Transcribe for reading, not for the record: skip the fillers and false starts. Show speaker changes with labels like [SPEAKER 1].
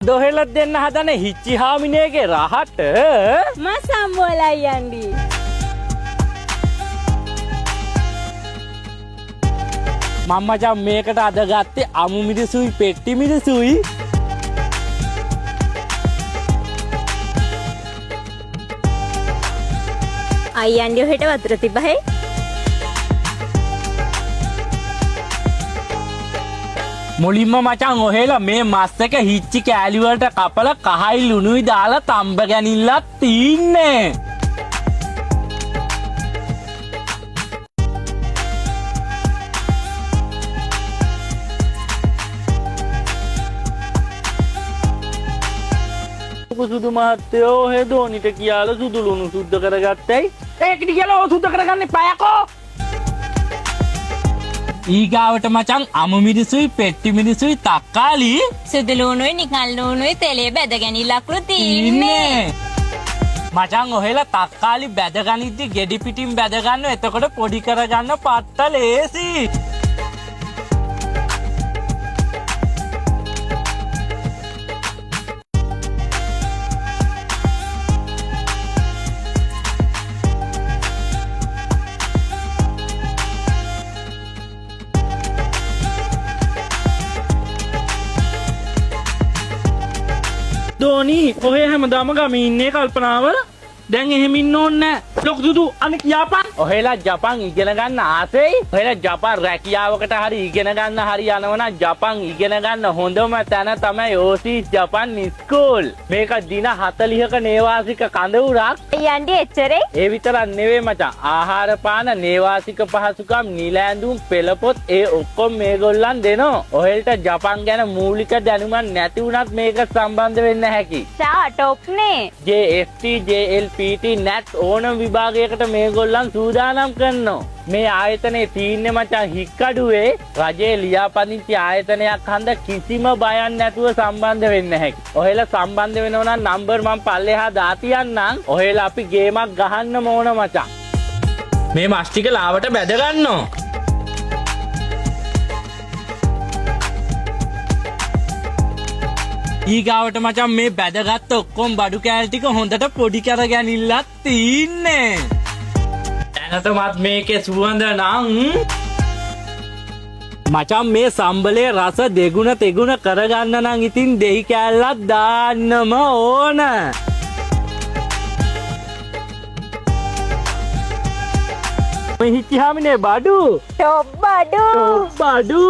[SPEAKER 1] දොහෙලක් දෙන්න හදන හිච්චි හාමිනේගේ රහට
[SPEAKER 2] මසම්බෝලයි යන්ඩි.
[SPEAKER 1] මම මචං මේකට අද ගත්තේ අමු මිරිසුයි පෙට්ටි මිරිසුයි.
[SPEAKER 2] අයියන්ඩි ඔහෙට වතුර තිබහයි.
[SPEAKER 1] මුලින්ම මචං ඔහෙලා මේ මස් එක හිච්චි කෑලි වලට කපලා කහයි ලුණුයි දාලා තම්බ ගැනිල්ලක් තින්නේ. සුදු මහත්තයෝ ඔහෙ දෝනිට කියලා සුදු ලුණු සුද්ධ කරගත්තයි. ඒකට කියලා සුද්ධ කරගන්නේ පයකෝ. ඊගාවට මචං අමු මිරිසුයි පෙට්ටි මිරිසුයි තක්කාලි
[SPEAKER 2] සුදු ලුණුයි නිකන් ලුණුයි තෙලේ බැද ගැනිල්ලක්ලු තින්නේ.
[SPEAKER 1] මචං ඔහෙලා තක්කාලි බැද ගනිද්දි ගෙඩි පිටින් බැද ගන්න. එතකොට පොඩි කරගන්න පත්ත ලේසි. දෝනි ඔහේ හැමදාම ගමේ ඉන්නේ කල්පනාව දැන් එහෙම ඉන්න ඕනේ නැහැ. ලොකු සුදු අනික යාපන්. ඔහෙලා ජපන් ඉගෙන ගන්න ආසෙයි. ඔහෙලා ජපන් රැකියාවකට හරි ඉගෙන ගන්න හරි යනවනම් ජපන් ඉගෙන ගන්න හොඳම තැන තමයි ඕසීස් ජපන් ස්කූල්. මේක දින 40ක නේවාසික කඳවුරක්.
[SPEAKER 2] යන්ඩි එච්චරේ?
[SPEAKER 1] ඒ විතරක් නෙවෙයි මචං. ආහාර පාන නේවාසික පහසුකම් නිල ඇඳුම් පෙළපොත් ඒ ඔක්කොම මේගොල්ලන් දෙනවා. ඔහෙල්ට ජපන් ගැන මූලික දැනුමක් නැති වුණත් මේක සම්බන්ධ වෙන්න හැකි.
[SPEAKER 2] ටොප්නේ.
[SPEAKER 1] JFT JLPT නැත් ඕනම විභාගයකට මේගොල්ලන් සූදානම් කරනවා. මේ ආයතනයේ තියෙන්නේ මචං හික්කඩුවේ රජයේ ලියාපදිංචි ආයතනයක් හන්ද කිසිම බයක් නැතුව සම්බන්ධ වෙන්න හැකි. ඔහෙලා සම්බන්ධ වෙනවා නම් නම්බර් මම පල්ලෙහා දා තියන්නම්. ඔහෙලා අපි ගේමක් ගහන්න ඕන මචං. මේ මස් ටික ලාවට බැද ගන්නවා. ඊගාවට මචං මේ බැදගත්ත ඔක්කොම බඩු කෑල් ටික හොඳට පොඩි කරගැනිල්ලක් තින්නේ. දැනටමත් මේකේ සුවඳ නම් මචං මේ සම්බලේ රස දෙගුණ තෙගුණ කරගන්න නම් ඉතින් දෙහි කෑල්ලක් දාන්නම ඕන. මේ හිච්චි හාමිනේ බඩු
[SPEAKER 2] ටොප් බඩු.
[SPEAKER 1] බඩු